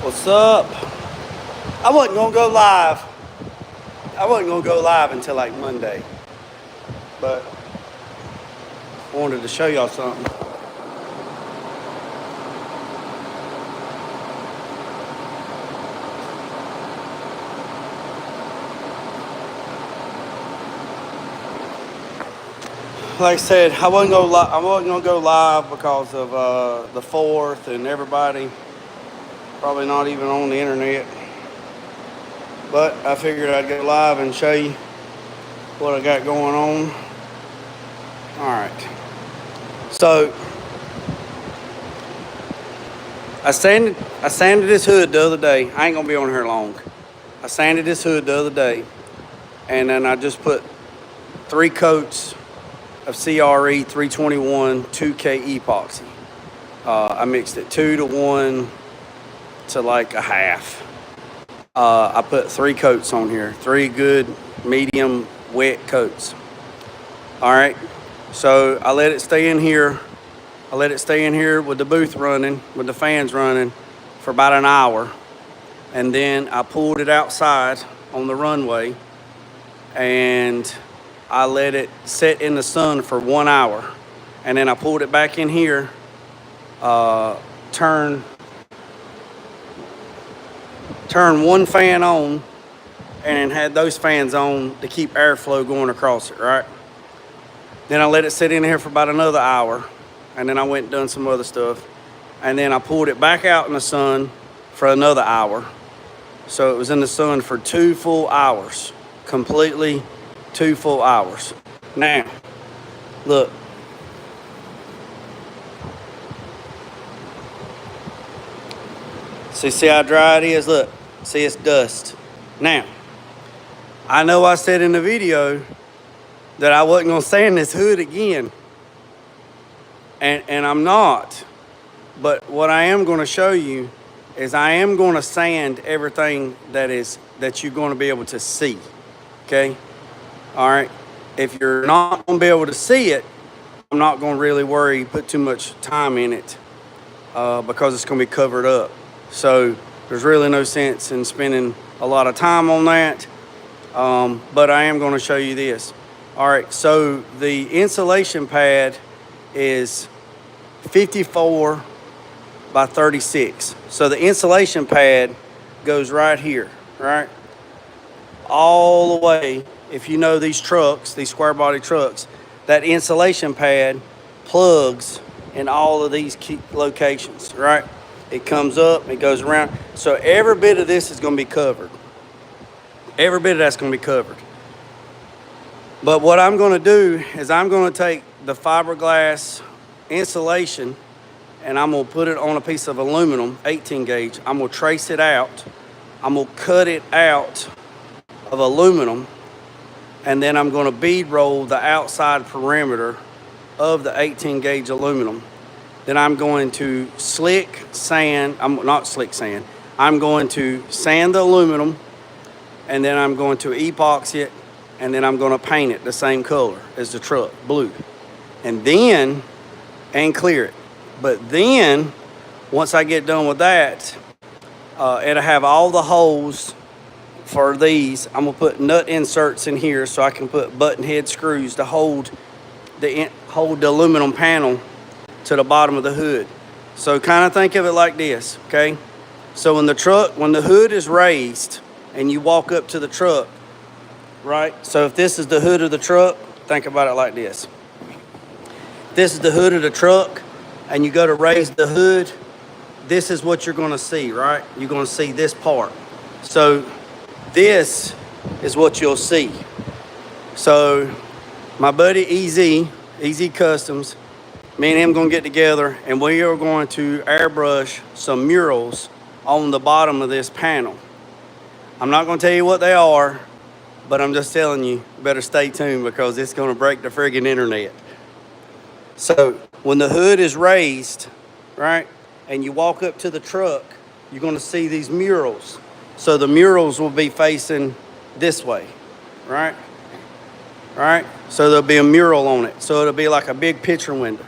What's up? I wasn't gonna go live. I wasn't gonna go live until like Monday, but I wanted to show y'all something. Like I said, I wasn't gonna go live because of the 4th and everybody probably not even on the internet. But I figured I'd go live and show you what I got going on. All right. So I sanded this hood the other day. I ain't gonna be on here long. I sanded this hood the other day, and then I just put 3 coats of CRE 321 2K epoxy. I mixed it 2 to 1 to like a half. I put 3 coats on here, 3 good medium wet coats. All right, so I let it stay in here. I let it stay in here with the booth running, with the fans running for about an hour. And then I pulled it outside on the runway and I let it sit in the sun for 1 hour. And then I pulled it back in here, turn one fan on, and then had those fans on to keep airflow going across it, right? Then I let it sit in here for about another hour, and then I went and done some other stuff. And then I pulled it back out in the sun for another hour. So it was in the sun for 2 full hours, completely 2 full hours. Now, look. See how dry it is? Look, see it's dust. Now, I know I said in the video that I wasn't gonna sand this hood again. And I'm not. But what I am gonna show you is I am gonna sand everything that you're gonna be able to see, okay? All right, if you're not gonna be able to see it, I'm not gonna really put too much time in it because it's gonna be covered up. So there's really no sense in spending a lot of time on that, but I am gonna show you this. All right, so the insulation pad is 54 by 36. So the insulation pad goes right here, right? All the way, if you know these trucks, these square body trucks, that insulation pad plugs in all of these key locations, right? It comes up, it goes around. So every bit of this is gonna be covered. Every bit of that's gonna be covered. But what I'm gonna do is I'm gonna take the fiberglass insulation and I'm gonna put it on a piece of aluminum, 18 gauge. I'm gonna trace it out. I'm gonna cut it out of aluminum, and then I'm gonna bead roll the outside perimeter of the 18 gauge aluminum. Then I'm going to I'm going to sand the aluminum, and then I'm going to epoxy it, and then I'm gonna paint it the same color as the truck, blue. And clear it. But then, once I get done with that, it'll have all the holes for these. I'm gonna put nut inserts in here so I can put button head screws to hold the aluminum panel to the bottom of the hood. So kind of think of it like this, okay? So when the hood is raised and you walk up to the truck, right? So if this is the hood of the truck, think about it like this. This is the hood of the truck, and you go to raise the hood, this is what you're gonna see, right? You're gonna see this part. So this is what you'll see. So my buddy EZ Customs, me and him gonna get together, and we are going to airbrush some murals on the bottom of this panel. I'm not gonna tell you what they are, but I'm just telling you, better stay tuned because it's gonna break the friggin' internet. So when the hood is raised, right, and you walk up to the truck, you're gonna see these murals. So the murals will be facing this way, right? Right? So there'll be a mural on it. So it'll be like a big picture window,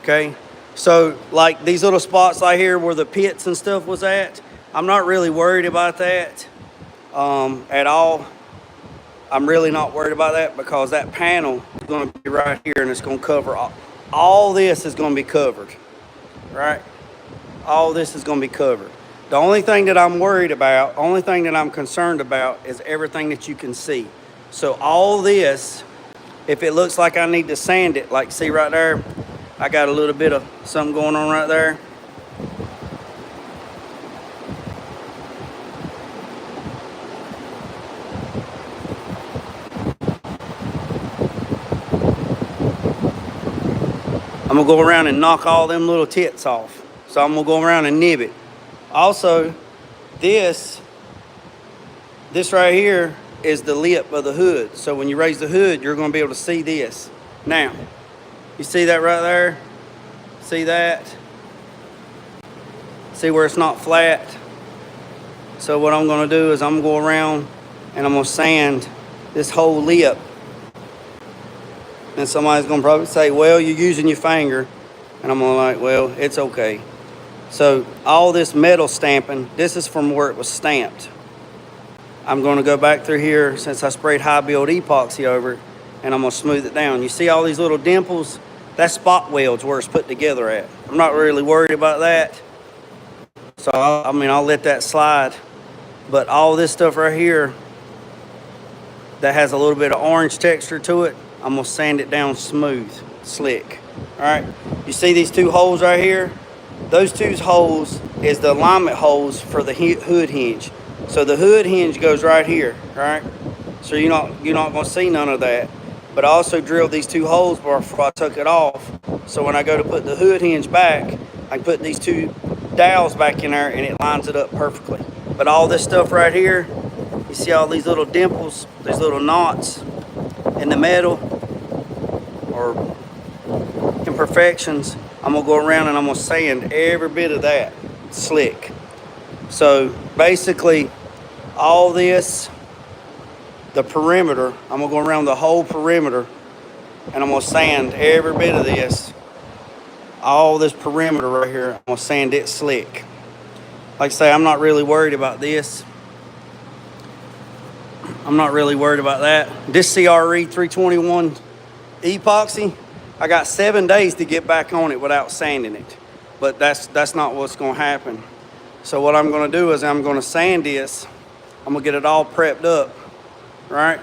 okay? So like these little spots right here where the pits and stuff was at, I'm not really worried about that at all. I'm really not worried about that because that panel is gonna be right here and it's gonna cover all this is gonna be covered, right? All this is gonna be covered. The only thing that I'm worried about, only thing that I'm concerned about is everything that you can see. So all this, if it looks like I need to sand it, like see right there, I got a little bit of something going on right there. I'm gonna go around and knock all them little tits off. So I'm gonna go around and nib it. Also, this right here is the lip of the hood. So when you raise the hood, you're gonna be able to see this. Now, you see that right there? See that? See where it's not flat? So what I'm gonna do is I'm gonna go around and I'm gonna sand this whole lip. And somebody's gonna probably say, well, you're using your finger. And I'm gonna like, well, it's okay. So all this metal stamping, this is from where it was stamped. I'm gonna go back through here since I sprayed high build epoxy over it, and I'm gonna smooth it down. You see all these little dimples? That's spot welds where it's put together at. I'm not really worried about that. So I'll let that slide. But all this stuff right here that has a little bit of orange texture to it, I'm gonna sand it down smooth, slick. All right, you see these two holes right here? Those two holes is the alignment holes for the hood hinge. So the hood hinge goes right here, right? So you're not gonna see none of that. But I also drilled these two holes before I took it off. So when I go to put the hood hinge back, I can put these two dowels back in there and it lines it up perfectly. But all this stuff right here, you see all these little dimples, these little knots in the metal or imperfections, I'm gonna go around and I'm gonna sand every bit of that slick. So basically all this, the perimeter, I'm gonna go around the whole perimeter and I'm gonna sand every bit of this, all this perimeter right here, I'm gonna sand it slick. Like I say, I'm not really worried about this. I'm not really worried about that. This CRE 321 epoxy, I got 7 days to get back on it without sanding it. But that's not what's gonna happen. So what I'm gonna do is I'm gonna sand this. I'm gonna get it all prepped up, right?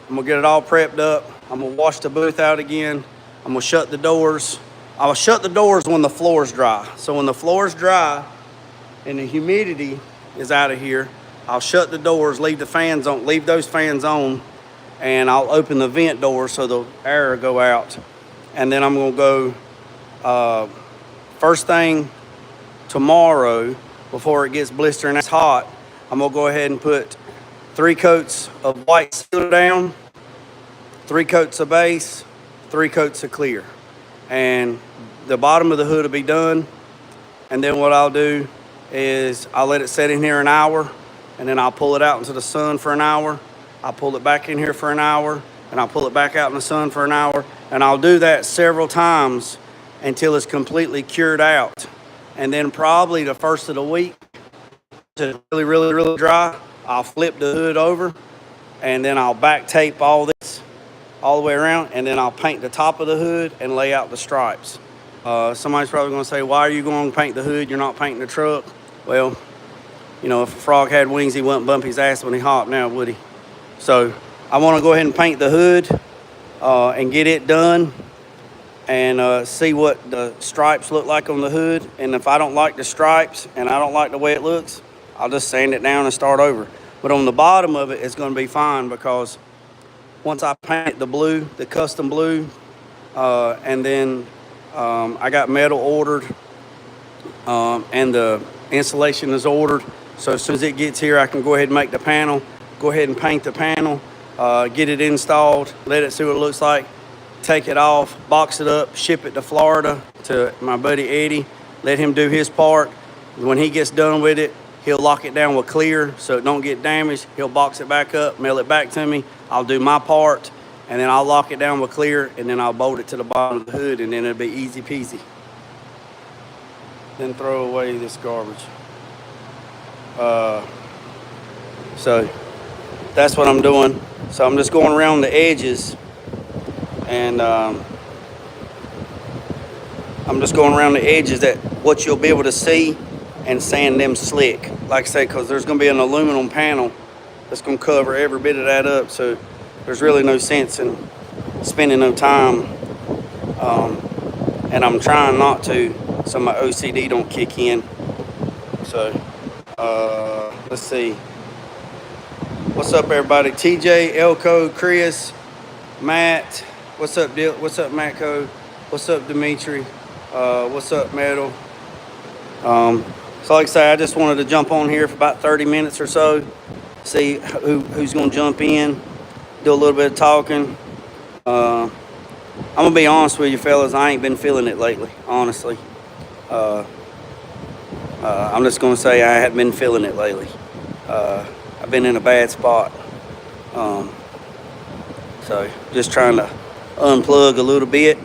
I'm gonna get it all prepped up. I'm gonna wash the booth out again. I'm gonna shut the doors. I'll shut the doors when the floor's dry. So when the floor's dry and the humidity is out of here, I'll shut the doors, leave the fans on, leave those fans on, and I'll open the vent door so the air will go out. And then I'm gonna go first thing tomorrow before it gets blistering hot. I'm gonna go ahead and put 3 coats of white sealer down, 3 coats of base, 3 coats of clear. And the bottom of the hood will be done. And then what I'll do is I'll let it set in here an hour, and then I'll pull it out into the sun for an hour. I'll pull it back in here for an hour, and I'll pull it back out in the sun for an hour. And I'll do that several times until it's completely cured out. And then probably the first of the week, to really, really, really dry, I'll flip the hood over, and then I'll back tape all this all the way around, and then I'll paint the top of the hood and lay out the stripes. Somebody's probably going to say, why are you going to paint the hood? You're not painting the truck. Well, you know, if a frog had wings, he wouldn't bump his ass when he hopped now, would he? So I want to go ahead and paint the hood and get it done and see what the stripes look like on the hood. And if I don't like the stripes and I don't like the way it looks, I'll just sand it down and start over. But on the bottom of it, it's going to be fine because once I paint the blue, the custom blue, and then I got metal ordered and the insulation is ordered. So as soon as it gets here, I can go ahead and make the panel, go ahead and paint the panel, get it installed, let it see what it looks like, take it off, box it up, ship it to Florida to my buddy Eddie, let him do his part. When he gets done with it, he'll lock it down with clear so it don't get damaged. He'll box it back up, mail it back to me. I'll do my part, and then I'll lock it down with clear, and then I'll bolt it to the bottom of the hood, and then it'll be easy peasy. Then throw away this garbage. So that's what I'm doing. So I'm just going around the edges, and I'm just going around the edges that what you'll be able to see and sand them slick. Like I say, because there's going to be an aluminum panel that's going to cover every bit of that up. So there's really no sense in spending no time. And I'm trying not to, so my OCD don't kick in. So let's see. What's up, everybody? TJ, Elko, Chris, Matt. What's up, What's up, Matco? What's up, Dimitri? What's up, Metal? So like I say, I just wanted to jump on here for about 30 minutes or so, see who's going to jump in, do a little bit of talking. I'm going to be honest with you, fellas. I ain't been feeling it lately, honestly. I'm just going to say I haven't been feeling it lately. I've been in a bad spot. So just trying to unplug a little bit.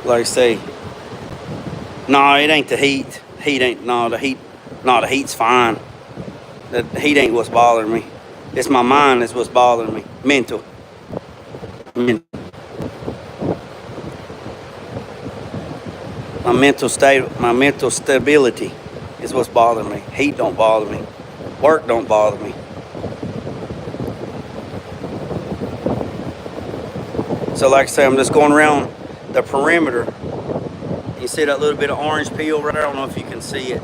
Like I say, no, it ain't the heat. The heat's fine. The heat ain't what's bothering me. It's my mind that's what's bothering me. Mental. My mental stability is what's bothering me. Heat don't bother me. Work don't bother me. So like I say, I'm just going around the perimeter. You see that little bit of orange peel right there? I don't know if you can see it.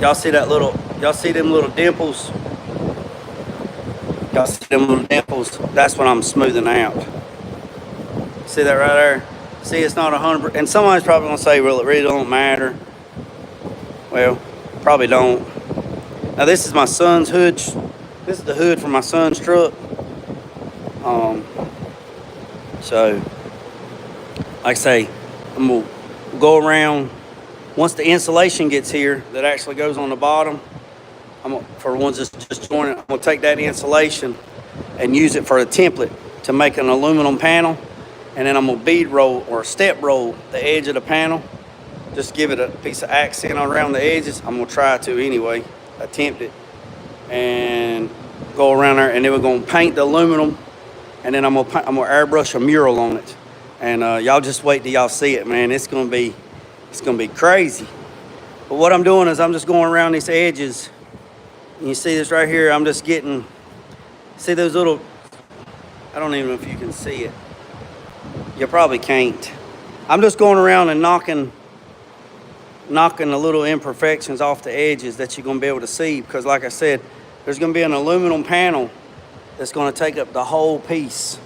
Y'all see them little dimples? Y'all see them little dimples? That's what I'm smoothing out. See that right there? See, it's not 100%. And somebody's probably gonna say, well, it really don't matter. Well, probably don't. Now this is my son's hood. This is the hood for my son's truck. So, like I say, I'm gonna go around. Once the insulation gets here, that actually goes on the bottom. For the ones just joining, I'm gonna take that insulation and use it for a template to make an aluminum panel, and then I'm gonna bead roll or step roll the edge of the panel. Just give it a piece of accent around the edges. I'm gonna try to anyway, attempt it, and go around there, and then we're gonna paint the aluminum, and then I'm gonna airbrush a mural on it, and y'all just wait till y'all see it, man. It's gonna be crazy. But what I'm doing is I'm just going around these edges, and you see this right here. I'm just getting, see those little, I don't even know if you can see it. You probably can't. I'm just going around and knocking the little imperfections off the edges that you're gonna be able to see, because like I said, there's gonna be an aluminum panel that's gonna take up the whole piece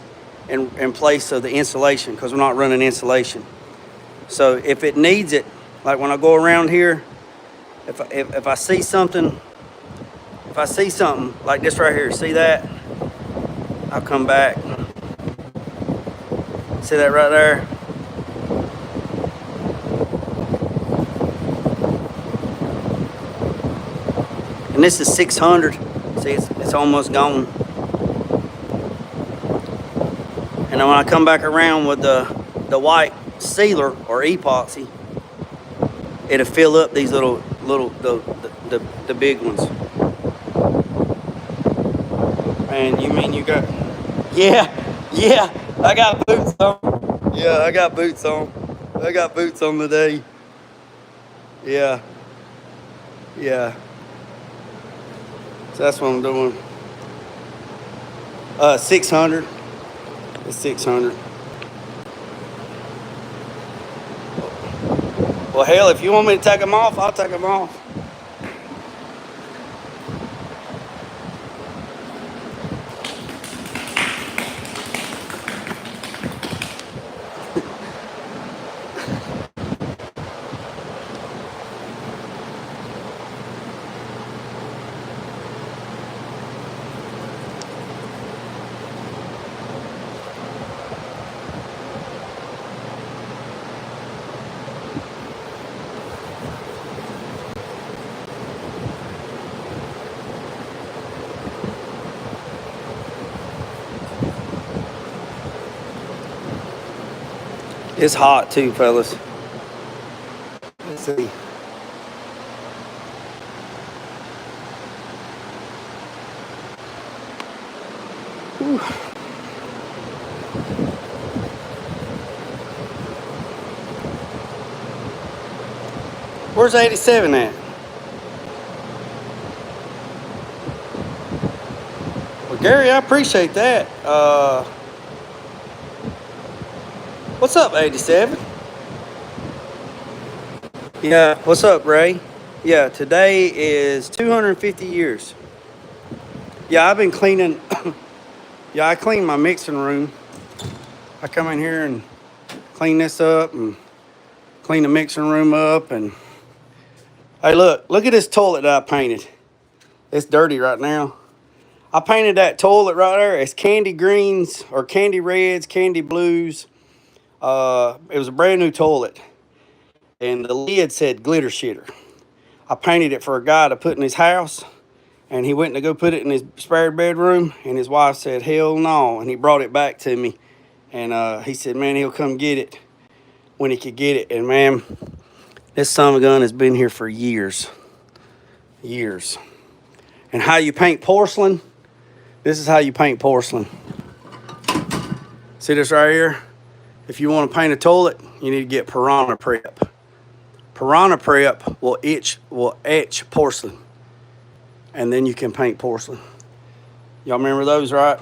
in place of the insulation, because we're not running insulation. So if it needs it, like when I go around here, if I see something like this right here, see that? I'll come back. See that right there? And this is 600. See, it's almost gone. And then when I come back around with the white sealer or epoxy, it'll fill up these little the big ones. Man, you mean you got... Yeah, yeah, I got boots on. Yeah, I got boots on. I got boots on today. Yeah, yeah. So that's what I'm doing. 600. It's 600. Well, hell, if you want me to take them off, I'll take them off. It's hot too, fellas. Let's see. Whew. Where's 87 at? Well, Gary, I appreciate that. What's up, 87? Yeah, what's up, Ray? Yeah, today is 250 years. Yeah, I've been cleaning. Yeah, I clean my mixing room. I come in here and clean this up and clean the mixing room up. And hey, look at this toilet that I painted. It's dirty right now. I painted that toilet right there. It's candy greens or candy reds, candy blues. It was a brand new toilet, and the lid said glitter shitter. I painted it for a guy to put in his house, and he went to go put it in his spare bedroom, and his wife said, hell no, and he brought it back to me, and he said, man, he'll come get it when he could get it. And man, this son of a gun has been here for years. And how you paint porcelain, this is how you paint porcelain. See this right here? If you want to paint a toilet, you need to get Piranha Prep. Piranha Prep will etch porcelain, and then you can paint porcelain. Y'all remember those, right?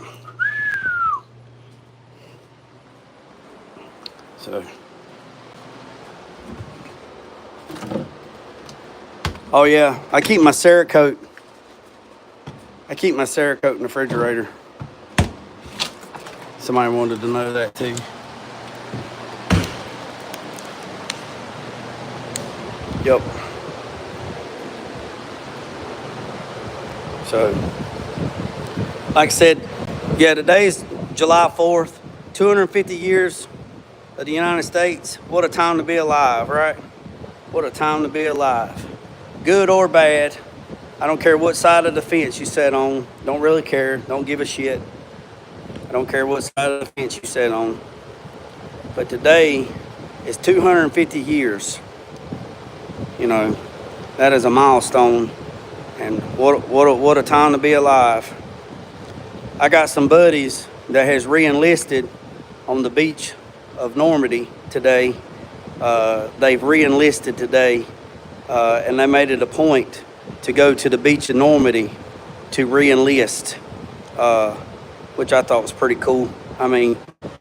So, oh yeah, I keep my Cerakote. I keep my Cerakote in the refrigerator. Somebody wanted to know that too. Yep. So, like I said, yeah, today's July 4th, 250 years of the United States. What a time to be alive, right? What a time to be alive. Good or bad. I don't care what side of the fence you sat on. Don't really care. Don't give a shit. I don't care what side of the fence you sat on. But today is 250 years. You know, that is a milestone, and what a time to be alive. I got some buddies that has re-enlisted on the beach of Normandy today. They've re-enlisted today, and they made it a point to go to the beach of Normandy to re-enlist, which I thought was pretty cool. I mean,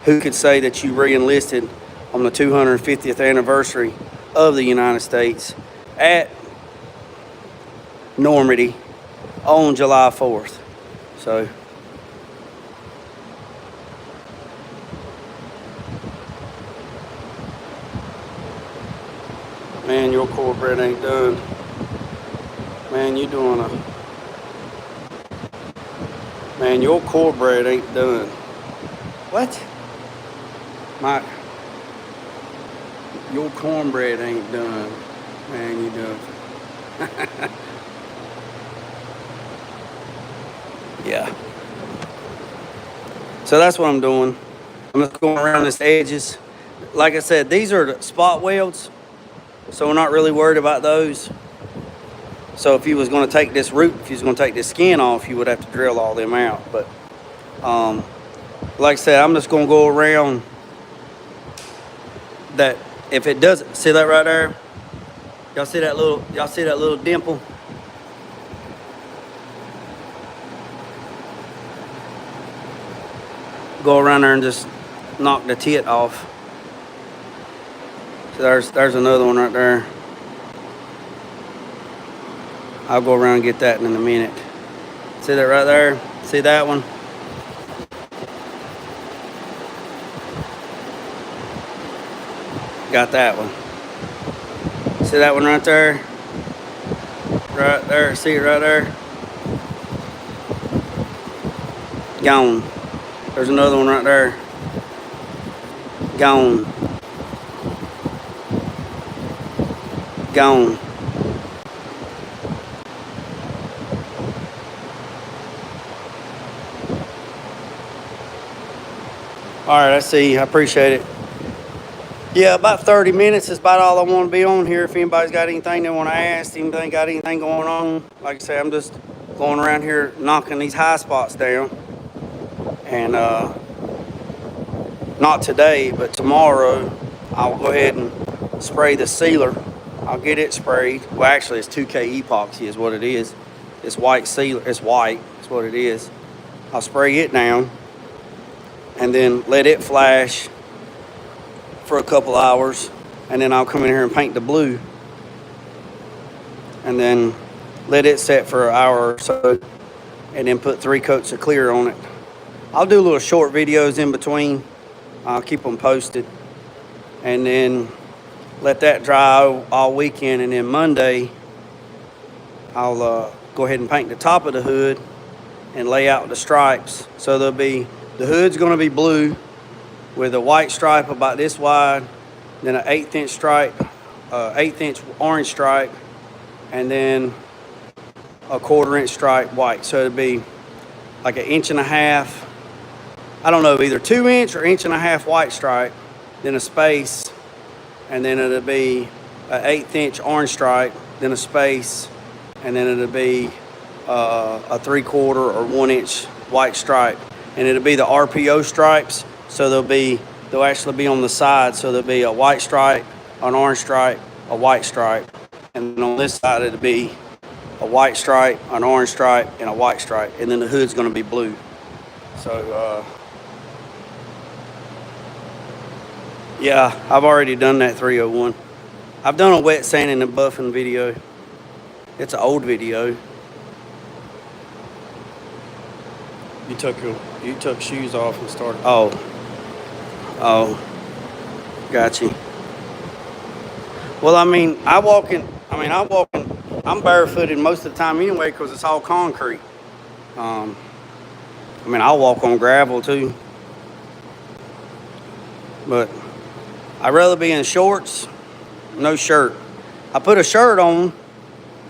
who could say that you re-enlisted on the 250th anniversary of the United States at Normandy on July 4th. So, man, your cornbread ain't done. Man, you doing a... Man, your cornbread ain't done. What? Your cornbread ain't done. Man, you done. Yeah. So that's what I'm doing. I'm just going around these edges. Like I said, these are the spot welds, so we're not really worried about those. So if you was going to take this root, if you was going to take this skin off, you would have to drill all them out. But like I said, I'm just going to go around that. If it doesn't, see that right there? Y'all see that little dimple? Go around there and just knock the tit off. So there's another one right there. I'll go around and get that in a minute. See that right there? See that one? Got that one. See that one right there? Right there. See it right there? Gone. There's another one right there. Gone. Gone. All right, I see. I appreciate it. Yeah, about 30 minutes is about all I want to be on here. If anybody's got anything they want to ask, anything got anything going on, like I say, I'm just going around here knocking these high spots down. And not today, but tomorrow, I'll go ahead and spray the sealer. I'll get it sprayed. Well, actually, it's 2K epoxy is what it is. It's white sealer. It's white. That's what it is. I'll spray it down and then let it flash for a couple hours, and then I'll come in here and paint the blue and then let it set for an hour or so, and then put 3 coats of clear on it. I'll do little short videos in between. I'll keep them posted, and then let that dry all weekend, and then Monday I'll go ahead and paint the top of the hood and lay out the stripes. So the hood's going to be blue with a white stripe about this wide, then an 1/8 inch stripe, 1/8 inch orange stripe, and then a 1/4 inch stripe white. So it'll be like 1.5 inches. I don't know, either 2 inch or 1.5 inch white stripe, then a space, and then it'll be an 1/8 inch orange stripe, then a space, and then it'll be a 3/4 or 1 inch white stripe, and it'll be the RPO stripes. So they'll actually be on the side. So there'll be a white stripe, an orange stripe, a white stripe, and then on this side it'll be a white stripe, an orange stripe, and a white stripe, and then the hood's going to be blue. So yeah, I've already done that 301. I've done a wet sanding and buffing video. It's an old video. You took shoes off and started. Oh, got you. Well, I'm barefooted most of the time anyway because it's all concrete. I'll walk on gravel too. But I'd rather be in shorts, no shirt. I put a shirt on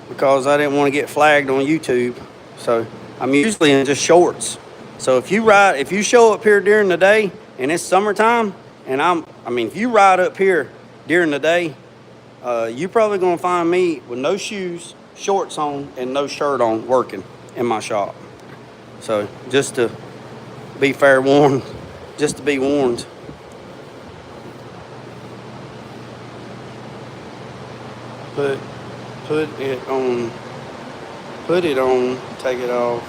because I didn't want to get flagged on YouTube. So I'm usually in just shorts. So if you show up here during the day and it's summertime, and if you ride up here during the day, you're probably gonna find me with no shoes, shorts on, and no shirt on working in my shop. So just to be fair warned, just to be warned. Put it on, take it off.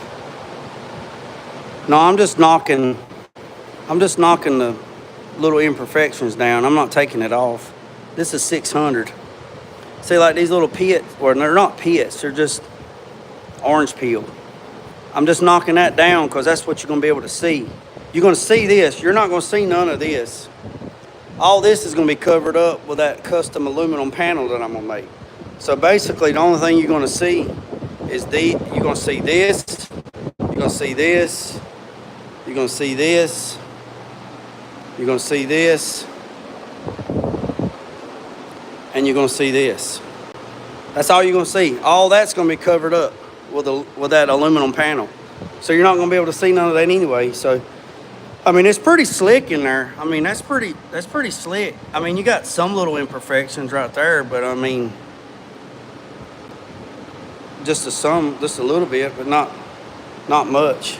No, I'm just knocking the little imperfections down. I'm not taking it off. This is 600. See, like these little pits, or they're not pits, they're just orange peel. I'm just knocking that down because that's what you're gonna be able to see. You're gonna see this. You're not gonna see none of this. All this is gonna be covered up with that custom aluminum panel that I'm gonna make. So basically, the only thing you're gonna see is you're gonna see this, you're gonna see this, you're gonna see this, you're gonna see this, and you're gonna see this. That's all you're gonna see. All that's gonna be covered up with that aluminum panel. So you're not gonna be able to see none of that anyway. So, it's pretty slick in there. That's pretty slick. You got some little imperfections right there, but just a little bit, but not much.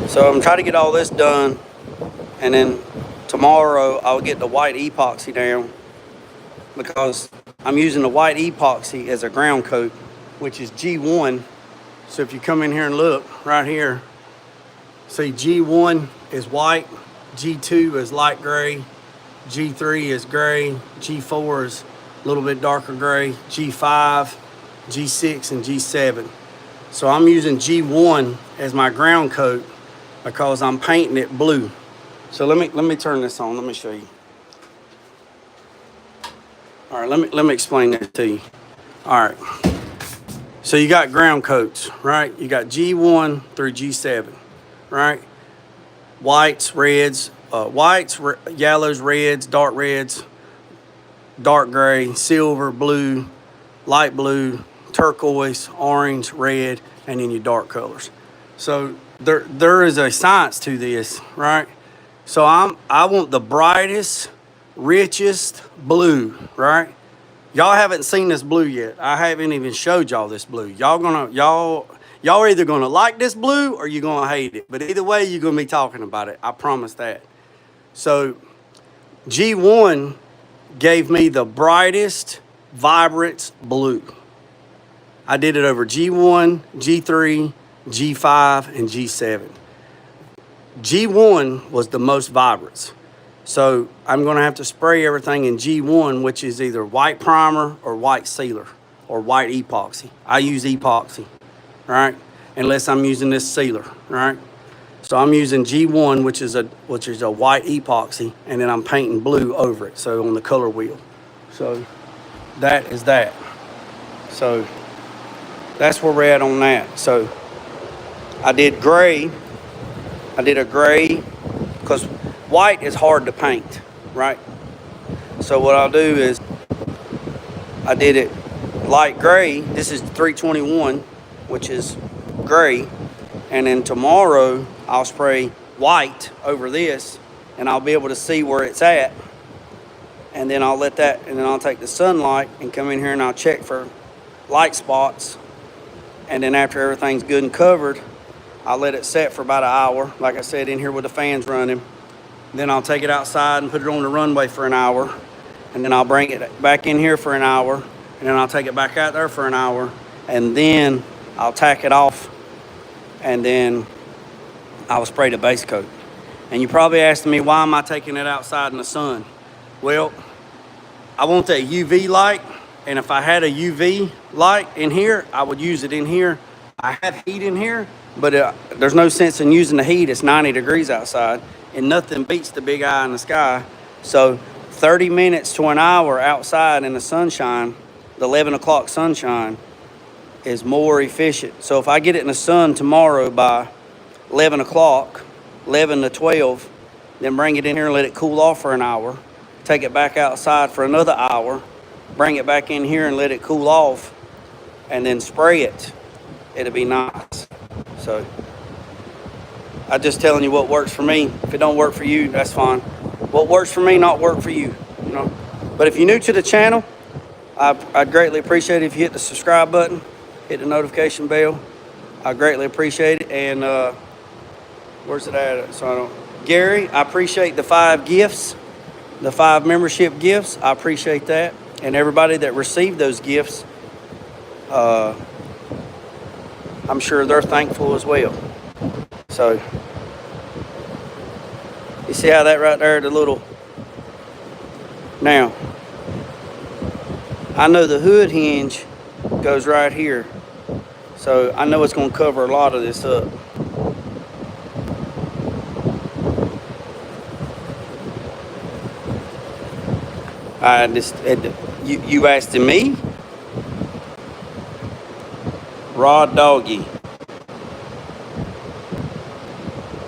So I'm trying to get all this done, and then tomorrow I'll get the white epoxy down, because I'm using the white epoxy as a ground coat, which is G1. So if you come in here and look right here, see G1 is white, G2 is light gray, G3 is gray, G4 is a little bit darker gray, G5, G6, and G7. So I'm using G1 as my ground coat because I'm painting it blue. So let me turn this on. Let me show you. All right, let me explain that to you. All right. So you got ground coats, right? You got G1 through G7, right? Whites, reds, yellows, reds, dark gray, silver, blue, light blue, turquoise, orange, red, and then your dark colors. So there is a science to this, right? So I want the brightest, richest blue, right? Y'all haven't seen this blue yet. I haven't even showed y'all this blue. Y'all are either gonna like this blue or you're gonna hate it. But either way, you're gonna be talking about it. I promise that. So G1 gave me the brightest, vibrant blue. I did it over G1, G3, G5, and G7. G1 was the most vibrant. So I'm gonna have to spray everything in G1, which is either white primer or white sealer or white epoxy. I use epoxy, right? Unless I'm using this sealer, right? So I'm using G1, which is a white epoxy, and then I'm painting blue over it, so on the color wheel. So that is that. So that's where we're at on that. So I did gray. I did a gray because white is hard to paint, right? So what I'll do is I did it light gray. This is 321, which is gray. And then tomorrow I'll spray white over this, and I'll be able to see where it's at. And then I'll I'll take the sunlight and come in here and I'll check for light spots. And then after everything's good and covered, I'll let it set for about an hour, like I said, in here with the fans running. Then I'll take it outside and put it on the runway for an hour. And then I'll bring it back in here for an hour. And then I'll take it back out there for an hour. And then I'll tack it off. And then I'll spray the base coat. And you're probably asking me, why am I taking it outside in the sun? Well, I want that UV light. And if I had a UV light in here, I would use it in here. I have heat in here, but there's no sense in using the heat. It's 90 degrees outside, and nothing beats the big eye in the sky. So 30 minutes to an hour outside in the sunshine, the 11 o'clock sunshine, is more efficient. So if I get it in the sun tomorrow by 11 o'clock, 11 to 12, then bring it in here and let it cool off for an hour, take it back outside for another hour, bring it back in here and let it cool off, and then spray it. It'll be nice. So I'm just telling you what works for me. If it don't work for you, that's fine. What works for me, not work for you, you know. But if you're new to the channel, I'd greatly appreciate it if you hit the subscribe button, hit the notification bell. I greatly appreciate it. And where's it at? So Gary, I appreciate the 5 gifts, the 5 membership gifts. I appreciate that. And everybody that received those gifts, I'm sure they're thankful as well. So you see how that right there, the little, now I know the hood hinge goes right here, so I know it's going to cover a lot of this up. You asking me? Raw doggy.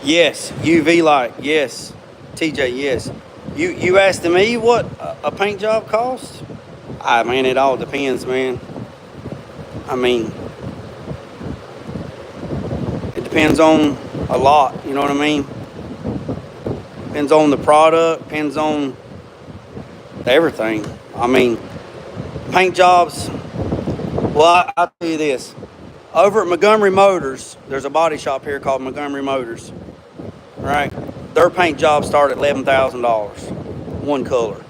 Yes, UV light. Yes, TJ. Yes. You asked me what a paint job costs? Ah, man, it all depends, man. I mean, it depends on a lot. You know what I mean? Depends on the product. Depends on everything. I mean, paint jobs. Well, I'll tell you this. Over at Montgomery Motors, there's a body shop here called Montgomery Motors. Right? Their paint jobs start at $11,000, one color,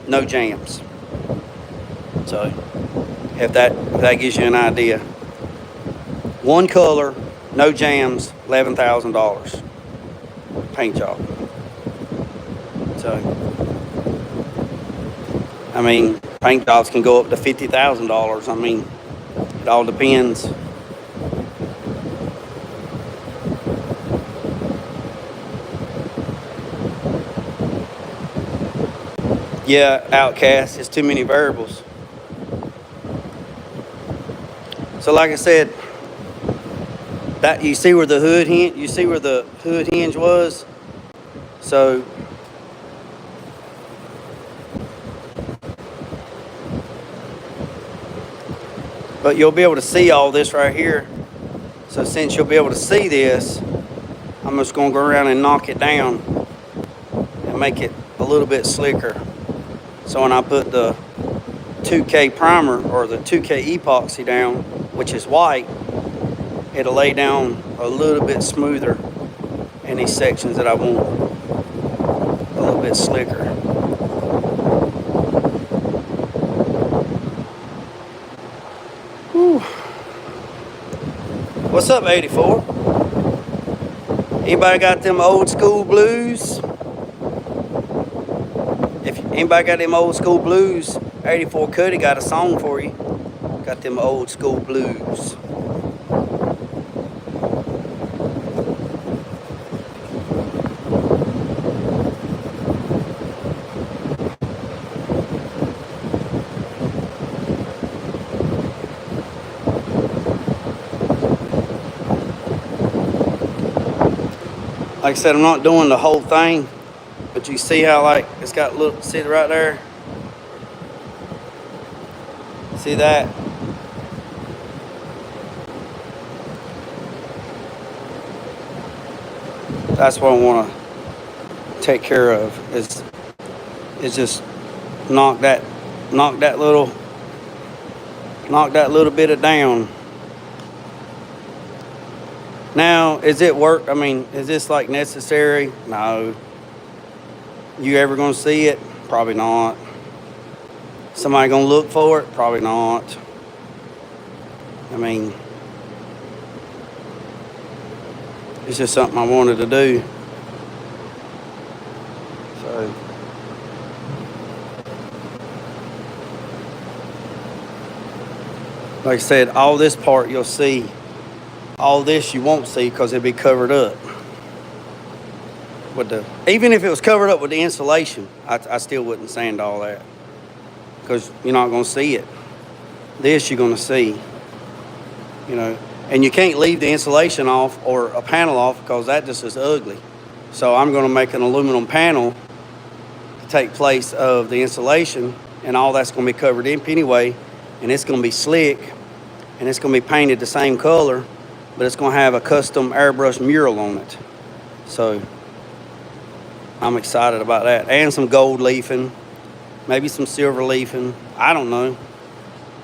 no jams. So, if that gives you an idea, one color, no jams, $11,000 paint job. So, I mean, paint jobs can go up to $50,000. I mean, it all depends. Yeah, Outcast. It's too many variables. So, like I said, that you see where the hood hinge. You see where the hood hinge was. So, but you'll be able to see all this right here. So, since you'll be able to see this, I'm just going to go around and knock it down and make it a little bit slicker. So when I put the 2K primer or the 2K epoxy down, which is white, it'll lay down a little bit smoother in these sections that I want a little bit slicker. Whew. What's up, 84? Anybody got them old school blues? If anybody got them old school blues, 84 Cuddy got a song for you. Got them old school blues. Like I said, I'm not doing the whole thing, but you see how like it's got look, see it right there? See that? That's what I want to take care of. Is just knock that little bit of down. Now, is it work? I mean, is this like necessary? No. You ever gonna see it? Probably not. Somebody gonna look for it? Probably not. I mean, it's just something I wanted to do. So, like I said, all this part you'll see. All this you won't see because it'll be covered up with the. Even if it was covered up with the insulation, I still wouldn't sand all that because you're not gonna see it. This you're gonna see. You know. And you can't leave the insulation off or a panel off because that just is ugly. So I'm going to make an aluminum panel to take place of the insulation, and all that's going to be covered in anyway, and it's going to be slick, and it's going to be painted the same color, but it's going to have a custom airbrush mural on it. So I'm excited about that. And some gold leafing, maybe some silver leafing. I don't know.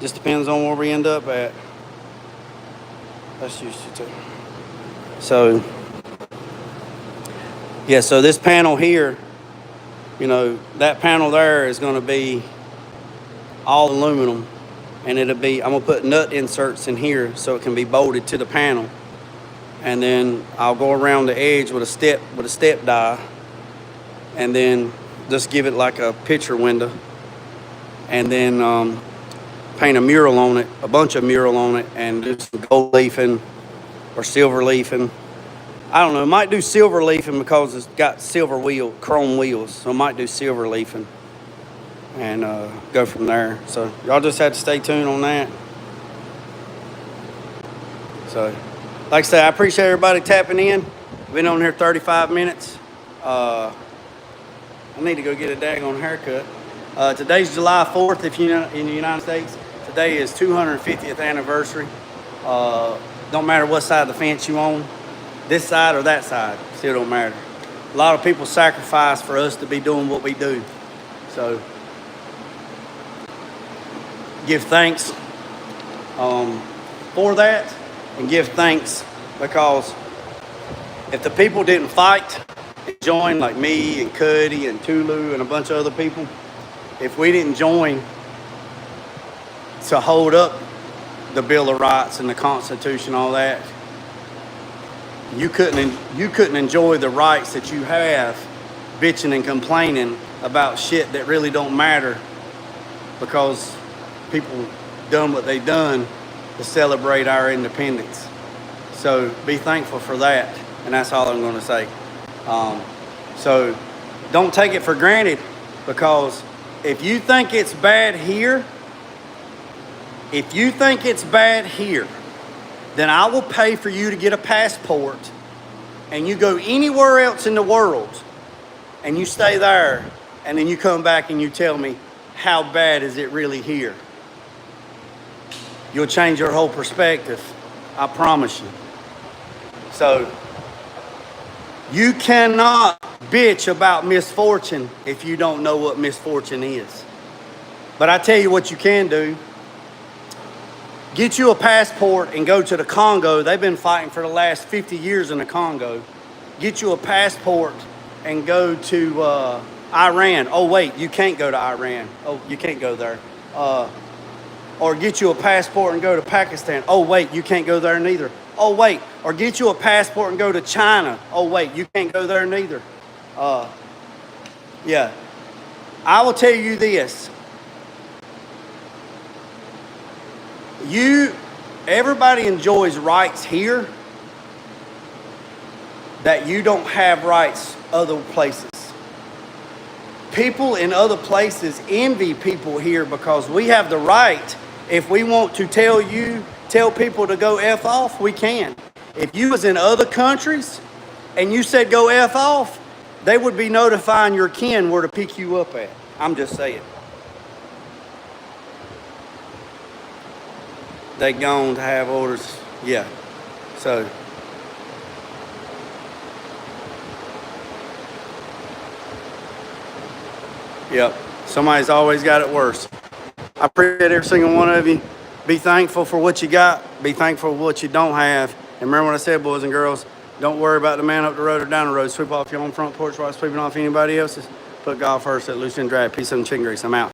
Just depends on where we end up at. That's used to. So, yeah, so this panel here, you know, that panel there is going to be all aluminum, and it'll be, I'm going to put nut inserts in here so it can be bolted to the panel. And then I'll go around the edge with a step die, and then just give it like a picture window, and then paint a mural on it, a bunch of mural on it, and do some gold leafing or silver leafing. I don't know, might do silver leafing because it's got chrome wheels, so I might do silver leafing and go from there. So y'all just have to stay tuned on that. So, like I said, I appreciate everybody tapping in. Been on here 35 minutes. I need to go get a daggone haircut. Today's July 4th if you're in the United States. Today is 250th anniversary. Don't matter what side of the fence you on, this side or that side, still don't matter. A lot of people sacrifice for us to be doing what we do. So give thanks for that, and give thanks because if the people didn't fight and join, like me and Cuddy and Tulu and a bunch of other people, if we didn't join to hold up the Bill of Rights and the Constitution, all that, you couldn't enjoy the rights that you have, bitching and complaining about shit that really don't matter because people done what they done to celebrate our independence. So be thankful for that, and that's all I'm going to say. So don't take it for granted, because if you think it's bad here, then I will pay for you to get a passport and you go anywhere else in the world and you stay there, and then you come back and you tell me how bad is it really here. You'll change your whole perspective, I promise you. So you cannot bitch about misfortune if you don't know what misfortune is. But I tell you what you can do. Get you a passport and go to the Congo. They've been fighting for the last 50 years in the Congo. Get you a passport and go to Iran. Oh, wait, you can't go to Iran. Oh, you can't go there. Or get you a passport and go to Pakistan. Oh, wait, you can't go there neither. Oh, wait. Or get you a passport and go to China. Oh, wait, you can't go there neither. Yeah. I will tell you this. Everybody enjoys rights here that you don't have rights other places. People in other places envy people here because we have the right. If we want to tell people to go F off, we can. If you was in other countries and you said go F off, they would be notifying your kin where to pick you up at. I'm just saying. They gone to have orders. Yeah. So yep. Somebody's always got it worse. I appreciate every single one of you. Be thankful for what you got. Be thankful for what you don't have. And remember what I said, boys and girls. Don't worry about the man up the road or down the road. Sweep off your own front porch while sweeping off anybody else's. Put God first at loose and drag. Peace and chicken grease. I'm out.